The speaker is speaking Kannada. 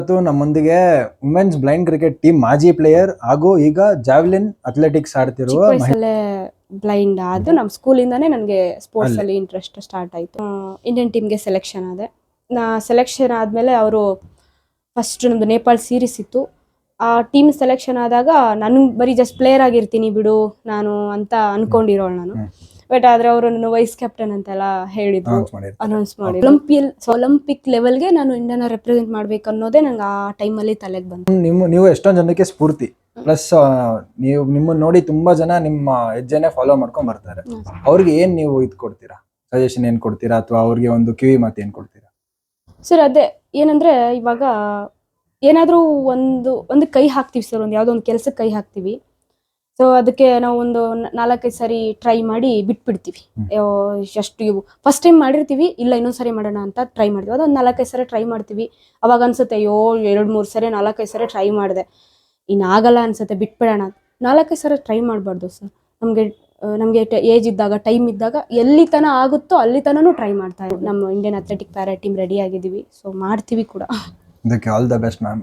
ಇವತ್ತು ನಮ್ಮೊಂದಿಗೆ ವುಮೆನ್ಸ್ ಬ್ಲೈಂಡ್ ಕ್ರಿಕೆಟ್ ಟೀಮ್ ಮಾಜಿ ಪ್ಲೇಯರ್ ಹಾಗೂ ಈಗ ಜಾವ್ಲಿನ್ ಅಥ್ಲೆಟಿಕ್ಸ್ ಆಡ್ತಿರುವ ಬ್ಲೈಂಡ್ ಆದ್ರೆ ನಮ್ಮ ಸ್ಕೂಲಿಂದಾನೇ ನನಗೆ ಸ್ಪೋರ್ಟ್ಸ್ ಅಲ್ಲಿ ಇಂಟ್ರೆಸ್ಟ್ ಸ್ಟಾರ್ಟ್ ಆಯ್ತು. ಇಂಡಿಯನ್ ಟೀಮ್ಗೆ ಸೆಲೆಕ್ಷನ್ ಆದೆ. ಸೆಲೆಕ್ಷನ್ ಆದ್ಮೇಲೆ ಅವರು ಫಸ್ಟ್ ನಮ್ದು ನೇಪಾಳ ಸೀರೀಸ್ ಇತ್ತು. ಆ ಟೀಮ್ ಸೆಲೆಕ್ಷನ್ ಆದಾಗ ನಾನು ಬರೀ ಜಸ್ಟ್ ಪ್ಲೇಯರ್ ಆಗಿರ್ತೀನಿ ಬಿಡು ನಾನು ಅಂತ ಅನ್ಕೊಂಡಿರೋಳು ನಾನು. ಬಟ್ ಆದ್ರೆ ಅವರು ನನ್ನ ವೈಸ್ ಕ್ಯಾಪ್ಟನ್ ಅಂತೆಲ್ಲ ಹೇಳಿದ್ರು, ಅನೌನ್ಸ್ ಮಾಡಿ ಒಲಿಂಪಿಕ್ ಲೆವೆಲ್ಗೆ ನಾನು ಇಂಡಿಯಾನ ರೆಪ್ರೆಸೆಂಟ್ ಮಾಡ್ಬೇಕು ಅನ್ನೋದೇ ನಂಗೆ ಆ ಟೈಮಲ್ಲಿ ತಲೆಗೆ ಬಂತು. ನೀವು ಎಷ್ಟೊಂದು ಜನಕ್ಕೆ ಸ್ಫೂರ್ತಿ, ಪ್ಲಸ್ ನೀವು ನಿಮ್ಮನ್ನ ನೋಡಿ ತುಂಬಾ ಜನ ನಿಮ್ಮ ಹೆಜ್ಜೆನೆ ಫಾಲೋ ಮಾಡ್ಕೊಂಡ್ ಬರ್ತಾರೆ. ಅವ್ರಿಗೆ ಏನ್ ನೀವು ಇದು ಕೊಡ್ತೀರಾ, ಸಜೆಷನ್ ಏನ್ ಕೊಡ್ತೀರಾ, ಅಥವಾ ಅವ್ರಿಗೆ ಒಂದು ಕಿವಿ ಮಾತು ಏನ್ ಕೊಡ್ತೀರಾ? ಸರ್ ಅದೇ ಏನಂದ್ರೆ, ಇವಾಗ ಏನಾದ್ರೂ ಒಂದು ಕೈ ಹಾಕ್ತಿವಿ ಸರ್, ಒಂದು ಯಾವುದೋ ಒಂದು ಕೆಲಸಕ್ಕೆ ಕೈ ಹಾಕ್ತಿವಿ. ಸೊ ಅದಕ್ಕೆ ನಾವು ಒಂದು 4-5 ಸಾರಿ ಟ್ರೈ ಮಾಡಿ ಬಿಟ್ಬಿಡ್ತೀವಿ. ಎಷ್ಟು ಫಸ್ಟ್ ಟೈಮ್ ಮಾಡಿರ್ತೀವಿ, ಇಲ್ಲ ಇನ್ನೊಂದ್ಸರಿ ಮಾಡೋಣ ಅಂತ ಟ್ರೈ ಮಾಡ್ತೀವಿ. ಅದೊಂದು 4-5 ಸಾರಿ ಟ್ರೈ ಮಾಡ್ತೀವಿ. ಅವಾಗ ಅನ್ಸುತ್ತೆ, ಅಯ್ಯೋ 2-3 ಸಾರಿ 4-5 ಸಾರಿ ಟ್ರೈ ಮಾಡಿದೆ, ಇನ್ನಾಗಲ್ಲ ಅನ್ಸುತ್ತೆ, ಬಿಟ್ಬಿಡೋಣ. 4-5 ಸಾರಿ ಟ್ರೈ ಮಾಡಬಾರ್ದು ಸರ್. ನಮಗೆ ಏಜ್ ಇದ್ದಾಗ, ಟೈಮ್ ಇದ್ದಾಗ ಎಲ್ಲಿ ತನ ಆಗುತ್ತೋ ಅಲ್ಲಿ ತನೂ ಟ್ರೈ ಮಾಡ್ತಾ ಇದ್ದೀವಿ. ನಮ್ಮ Indian athletic para team ready ಆಗಿದ್ದೀವಿ, ಸೊ ಮಾಡ್ತೀವಿ ಕೂಡ. ಇದಕ್ಕೆ ಆಲ್ ದ ಬೆಸ್ಟ್ ಮ್ಯಾಮ್.